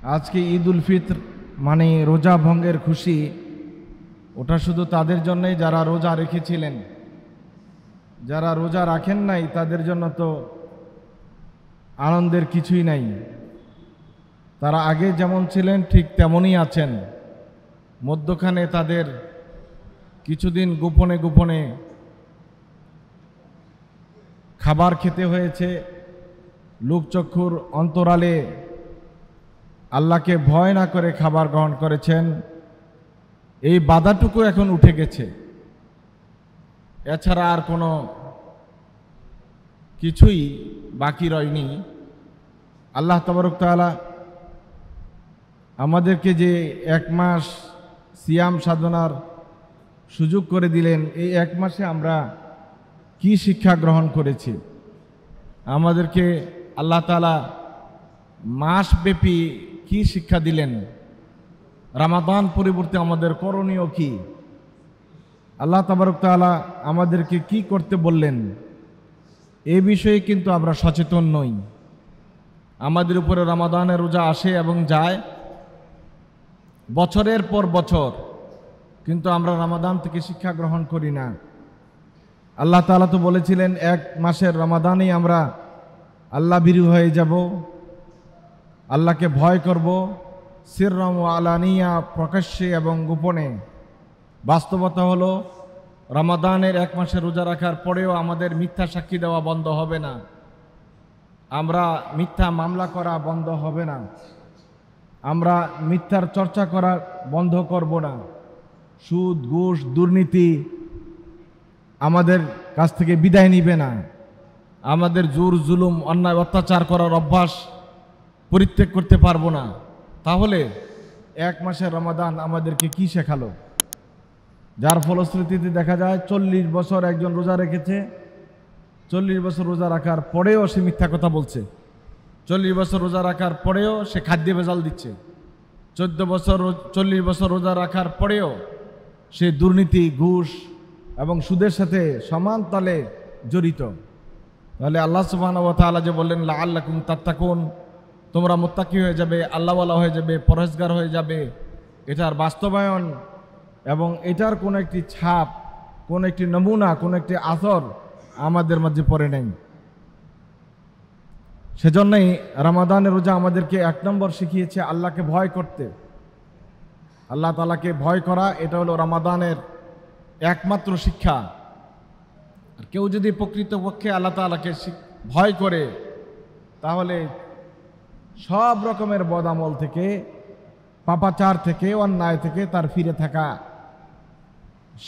আজকে ঈদ উল ফিত্র মানে রোজা ভঙ্গের খুশি, ওটা শুধু তাদের জন্যই যারা রোজা রেখেছিলেন। যারা রোজা রাখেন নাই তাদের জন্য তো আনন্দের কিছুই নাই। তারা আগে যেমন ছিলেন ঠিক তেমনই আছেন। মধ্যখানে তাদের কিছুদিন গোপনে গোপনে খাবার খেতে হয়েছে, লোকচক্ষুর অন্তরালে আল্লাহকে ভয় না করে খাবার গ্রহণ করেছেন। এই বাধাটুকু এখন উঠে গেছে, এছাড়া আর কোনো কিছুই বাকি রয়নি। আল্লাহ তাবারক তাআলা আমাদেরকে যে এক মাস সিয়াম সাধনার সুযোগ করে দিলেন, এই এক মাসে আমরা কি শিক্ষা গ্রহণ করেছি? আমাদেরকে আল্লাহ তাআলা মাসব্যাপী কি শিক্ষা দিলেন? রমাদান পরিবর্তে আমাদের করণীয় কি? আল্লাহ তাবারক তাআলা আমাদেরকে কি করতে বললেন? এই বিষয়ে কিন্তু আমরা সচেতন নই। আমাদের উপরে রমাদানের রোজা আসে এবং যায় বছরের পর বছর, কিন্তু আমরা রমাদান থেকে শিক্ষা গ্রহণ করি না। আল্লাহ তাআলা তো বলেছিলেন এক মাসের রমাদানেই আমরা আল্লাহ ভীরু হয়ে যাব, আল্লাহকে ভয় করব, সিররাম ওয়া আলানিয়া, প্রকাশ্যে এবং গোপনে। বাস্তবতা হলো রমাদানের এক মাসে রোজা রাখার পরেও আমাদের মিথ্যা সাক্ষী দেওয়া বন্ধ হবে না, আমরা মিথ্যা মামলা করা বন্ধ হবে না, আমরা মিথ্যার চর্চা করা বন্ধ করব না। সুদ, ঘুষ, দুর্নীতি আমাদের কাছ থেকে বিদায় নিবে না। আমাদের জোর জুলুম, অন্যায় অত্যাচার করার অভ্যাস পরিত্যাগ করতে পারবো না। তাহলে এক মাসের রমাদান আমাদেরকে কি শেখালো? যার ফলশ্রুতিতে দেখা যায় 40 বছর একজন রোজা রেখেছে, 40 বছর রোজা রাখার পরেও সে মিথ্যা কথা বলছে, 40 বছর রোজা রাখার পরেও সে খাদ্যে ভেজাল দিচ্ছে, 40 বছর রোজা রাখার পরেও সে দুর্নীতি, ঘুষ এবং সুদের সাথে সমান তালে জড়িত। তাহলে আল্লাহ সুবহানাহু ওয়া তাআলা যে বললেন লাআল্লাকুম তাত্তাকুন, তোমরা মুত্তাকি হয়ে যাবে, আল্লাহওয়ালা হয়ে যাবে, পরহেজগার হয়ে যাবে, এটার বাস্তবায়ন এবং এটার কোনো একটি ছাপ, কোনো একটি নমুনা, কোনো একটি আথর আমাদের মাঝে পড়ে নেই। সেজন্যই রমাদানের রোজা আমাদেরকে 1 নম্বর শিখিয়েছে আল্লাহকে ভয় করতে। আল্লাহ তাআলাকে ভয় করা, এটা হলো রমাদানের একমাত্র শিক্ষা। আর কেউ যদি প্রকৃতপক্ষে আল্লাহ তাআলাকে ভয় করে, তাহলে সব রকমের বদামল থেকে, পাপাচার থেকে, অন্যায় থেকে তার ফিরে থাকা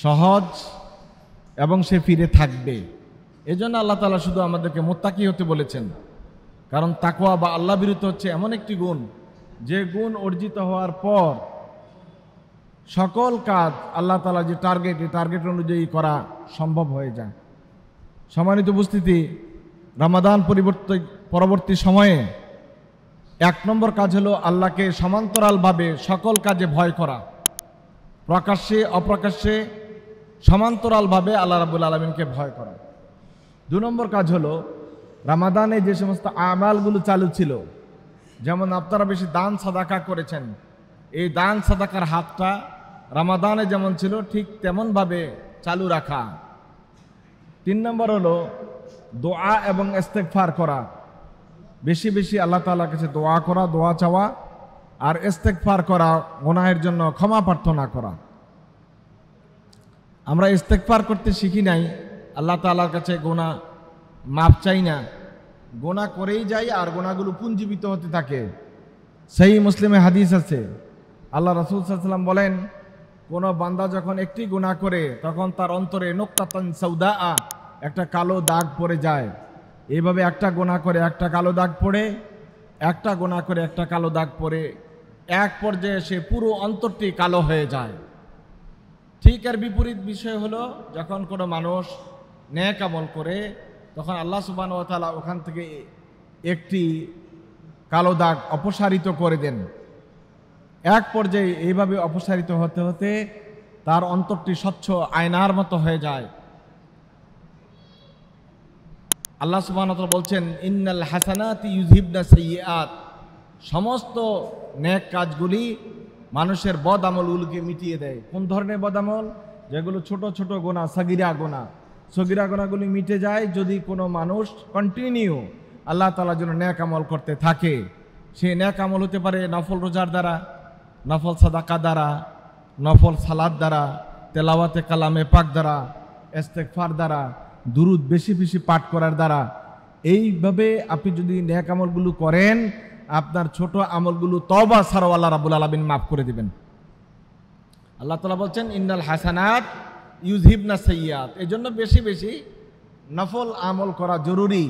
সহজ এবং সে ফিরে থাকবে। এজন্য আল্লাহ তাআলা শুধু আমাদেরকে মুত্তাকি হতে বলেছেন। কারণ তাকওয়া বা আল্লাহ বিরুদ্ধ হচ্ছে এমন একটি গুণ, যে গুণ অর্জিত হওয়ার পর সকল কাজ আল্লাহ তাআলা যে টার্গেট, এই টার্গেট অনুযায়ী করা সম্ভব হয়ে যায়। সম্মানিত উপস্থিতি, রমাদান পরবর্তী সময়ে 1 নম্বর কাজ হলো আল্লাহকে সমান্তরালভাবে সকল কাজে ভয় করা, প্রকাশ্যে অপ্রকাশ্যে সমান্তরালভাবে আল্লাহ রাব্বুল আলামিনকে ভয় করা। 2 নম্বর কাজ হলো রমাদানে যে সমস্ত আমালগুলো চালু ছিল, যেমন আপনারা বেশি দান সাদাকা করেছেন, এই দান সাদাকার হাতটা রমাদানে যেমন ছিল ঠিক তেমনভাবে চালু রাখা। 3 নম্বর হলো দোয়া এবং ইস্তেগফার করা, বেশি বেশি আল্লাহ তাআলার কাছে দোয়া করা, দোয়া চাওয়া আর ইস্তেগফার করা, গুনাহের জন্য ক্ষমা প্রার্থনা করা। আমরা ইস্তেগফার করতে শিখি নাই, আল্লাহ তাআলার কাছে গুনাহ মাপ চাই না, গুনাহ করেই যাই আর গুনাহগুলো পুঞ্জীবিত হতে থাকে। সহিহ মুসলিমে হাদিস আছে, আল্লাহ রাসূল সাল্লাল্লাহু আলাইহি ওয়াসাল্লাম বলেন, কোনো বান্দা যখন একটি গুনাহ করে তখন তার অন্তরে নুকতাতান সাউদা, একটা কালো দাগ পড়ে যায়। এইভাবে একটা গুনাহ করে একটা কালো দাগ পড়ে, একটা গুনাহ করে একটা কালো দাগ পড়ে, এক পর্যায়ে সে পুরো অন্তরটি কালো হয়ে যায়। ঠিক এর বিপরীত বিষয় হলো যখন কোনো মানুষ নেক আমল করে, তখন আল্লাহ সুবহানাহু ওয়া তাআলা ওখান থেকে একটি কালো দাগ অপসারিত করে দেন। এক পর্যায়ে এইভাবে অপসারিত হতে হতে তার অন্তরটি স্বচ্ছ আয়নার মতো হয়ে যায়। আল্লাহ সুবহানাহু ওয়া তাআলা বলছেন, ইন্নাল হাসানাতি ইউযহিবনা সাইয়্যাত, সমস্ত নেক কাজগুলি মানুষের বদ আমলগুলোকে মিটিয়ে দেয়। কোন ধরনের বদ আমল? যেগুলো ছোট ছোট গোনা, সগীরা গোনা, সগীরা গোনাগুলি মিটে যায় যদি কোনো মানুষ কন্টিনিউ আল্লাহ তাআলার জন্য নেক আমল করতে থাকে। সেই নেক আমল হতে পারে নফল রোজার দ্বারা, নফল সাদাকা দ্বারা, নফল সালাদ দ্বারা, তেলাওয়াতে কালামে পাক দ্বারা, ইস্তেগফার দ্বারা, দুরুদ বেশি বেশি পাঠ করার দ্বারা। এইভাবে আপনি যদি নেক আমলগুলো করেন, আপনার ছোট আমলগুলো তওবা ছাড়াও আল্লাহ রাব্বুল আলামিন মাফ করে দিবেন। আল্লাহ তাআলা বলছেন ইন্নাল হাসানাত ইউযহিবনা সাইয়্যাত। এই জন্য বেশি বেশি নফল আমল করা জরুরি।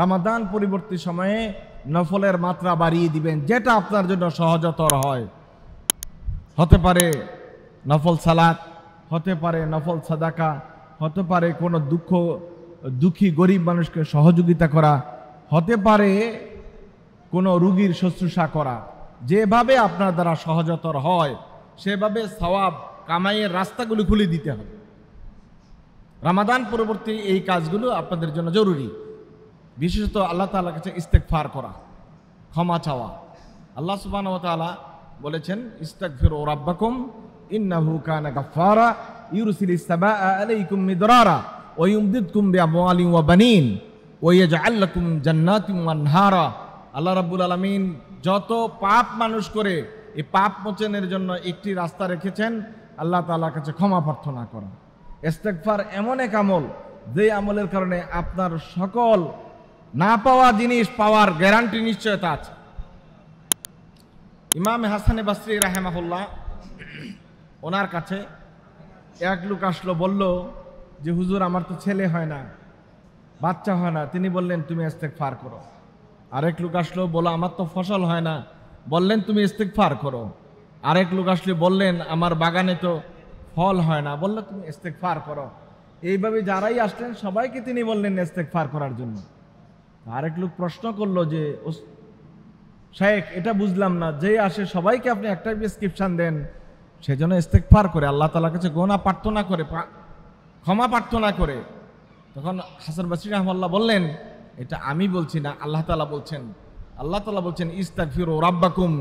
রমাদান পরবর্তী সময়ে নফলের মাত্রা বাড়িয়ে দিবেন, যেটা আপনার জন্য সহজতর হয়। হতে পারে নফল সালাত, হতে পারে নফল সাদাকা, হতে পারে কোনো দুঃখী গরিব মানুষকে সহযোগিতা করা, হতে পারে কোনো রুগীর শুশ্রূষা করা। যেভাবে আপনার দ্বারা সহজতর হয় সেভাবে সওয়াব কামাইয়ের রাস্তাগুলো খুলে দিতে হবে। রমাদান পরবর্তী এই কাজগুলো আপনাদের জন্য জরুরি। বিশেষত আল্লাহ তাআলার কাছে ইস্তেগফার করা, ক্ষমা চাওয়া। আল্লাহ সুবহানাহু ওয়া তাআলা বলেছেন ইস্তাগফিরু রাব্বাকুম ইন্নাহু কানা গাফফারা ইউরসিলিস সামাআ আলাইকুম মিদরারা ওয়া ইউমদিদকুম বিআমওয়ালিন ওয়া বানিন ওয়া ইয়াজআল লাকুম জান্নাতিন ওয়া আনহারা। আল্লাহ রাব্বুল আলামিন যত পাপ মানুষ করে, এই পাপ মোচনের জন্য একটি রাস্তা রেখেছেন, আল্লাহ তাআলার কাছে ক্ষমা প্রার্থনা করা। ইস্তেগফার এমন এক আমল, যে আমলের কারণে আপনার সকল না পাওয়া জিনিস পাওয়ার গ্যারান্টি নিশ্চয়তা আছে। ইমাম হাসান বসরি রাহিমাহুল্লাহ, ওনার কাছে এক লোক আসলো, বলল যে হুজুর আমার তো ছেলে হয় না, বাচ্চা হয় না। তিনি বললেন তুমি ইস্তেগফার করো। আরেক লোক আসলো, বলো আমার তো ফসল হয় না, বললেন তুমি ইস্তেগফার করো। আরেক লোক আসলে বললেন আমার বাগানে তো ফল হয় না, বললো তুমি ইস্তেগফার করো। এইভাবে যারাই আসলেন সবাইকে তিনি বললেন ইস্তেগফার করার জন্য। আরেক লোক প্রশ্ন করলো যে শেখ এটা বুঝলাম না, যে আসে সবাইকে আপনি একটা প্রেসক্রিপশন দেন, সেজন্য ইস্তেগফার করে আল্লাহ তাআলার কাছে গোনা প্রার্থনা করে, ক্ষমা প্রার্থনা করে। তখন হাসান বসরি রাহিমাহুল্লাহ বললেন এটা আমি বলছি না, আল্লাহ তাআলা বলছেন। আল্লাহ তাআলা বলছেন ইস্তাগফিরু রাব্বাকুম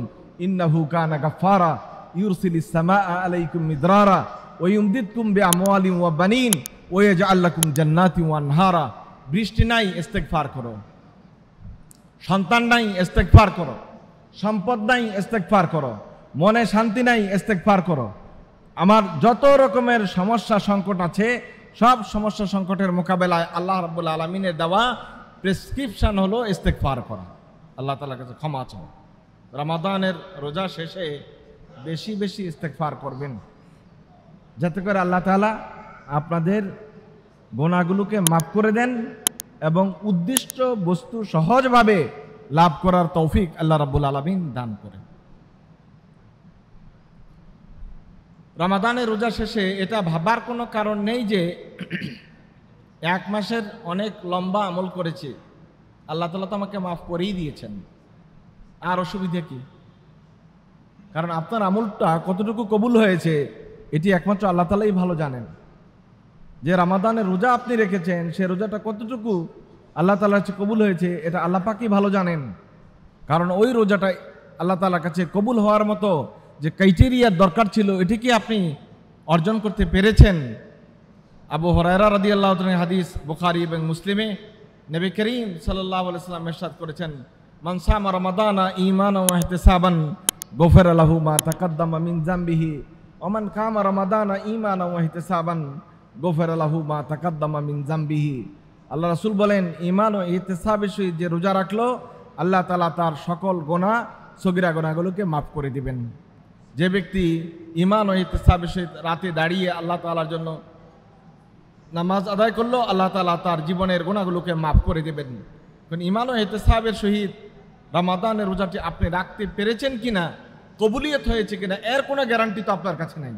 ইন্নাহু কানা গাফফারা ইউরসিলিস সামাআ আলাইকুম মিদরারা ওয়া ইউমদিদকুম বিআমওয়ালিন ওয়া বানিন ওয়া ইয়াজআল লাকুম জান্নাতিন ওয়া আনহারা। বৃষ্টি নাই, ইস্তেগফার করো। সন্তান নাই, ইস্তেগফার করো। সম্পদ নাই, ইস্তেগফার করো। মনে শান্তি নাই, ইস্তেগফার করো। আমার যত রকমের সমস্যা সংকট আছে, সব সমস্যা সংকটের মোকাবেলায় আল্লাহ রাব্বুল আলামিনের দেওয়া প্রেসক্রিপশন হলো ইস্তেগফার করা, আল্লাহ তাআলার কাছে ক্ষমা চাওয়া। রমাদানের রোজা শেষে বেশি বেশি ইস্তেগফার করবেন, যাতে করে আল্লাহ তাআলা আপনাদের গুনাহগুলোকে মাফ করে দেন এবং উদ্দিষ্ট বস্তু সহজভাবে লাভ করার তৌফিক আল্লাহ রাব্বুল আলামিন দান করেন। রমাদানের রোজা শেষে এটা ভাবার কোনো কারণ নেই যে এক মাসের অনেক লম্বা আমল করেছি, আল্লাহ তাআলা তো আমাকে মাফ করেই দিয়েছেন, আর অসুবিধা কি? কারণ আপনার আমলটা কতটুকু কবুল হয়েছে এটি একমাত্র আল্লাহ তাআলাই ভালো জানেন। যে রমাদানের রোজা আপনি রেখেছেন, সে রোজাটা কতটুকু আল্লাহ তাআলার কাছে কবুল হয়েছে এটা আল্লাহ পাকই ভালো জানেন। কারণ ওই রোজাটা আল্লাহ তাআলার কাছে কবুল হওয়ার মতো যে ক্রাইটেরিয়ার দরকার ছিল, এটি কি আপনি অর্জন করতে পেরেছেন? আবু হুরায়রা রাদিয়াল্লাহু তাআলা হাদিস বুখারী এবং মুসলিমে নবী করিম সাল্লাল্লাহু আলাইহি ওয়াসাল্লাম ইরশাদ করেছেন, মান সামা রমাদানা ঈমানান ওয়া ইহতিসাবান গফিরা লাহু মা তাকাদ্দামা মিন যামবিহি ওয়া মান কামা রমাদানা ঈমানান ওয়া ইহতিসাবান গফিরা লাহু মা তাকাদ্দামা মিন যামবিহি। আল্লাহ রাসূল বলেন, ঈমান ও ইহতিসাবের সহিত যে রোজা রাখলো, আল্লাহ তাআলা তার সকল গুনাহ, সগীরা গুনাহগুলোকে মাফ করে দিবেন। যে ব্যক্তি ঈমান ও ইহতিসাবের সহিত রাতে দাঁড়িয়ে আল্লাহ তাআলার জন্য নামাজ আদায় করলো, আল্লাহ তাআলা তার জীবনের গুনাহগুলোকে মাফ করে দেবেন। কারণ ঈমান ও ইহতিসাবের সহিত রমাদানের রোজাটি আপনি রাখতে পেরেছেন কিনা, কবুলিয়ত হয়েছে কিনা, এর কোনো গ্যারান্টি তো আপনার কাছে নাই।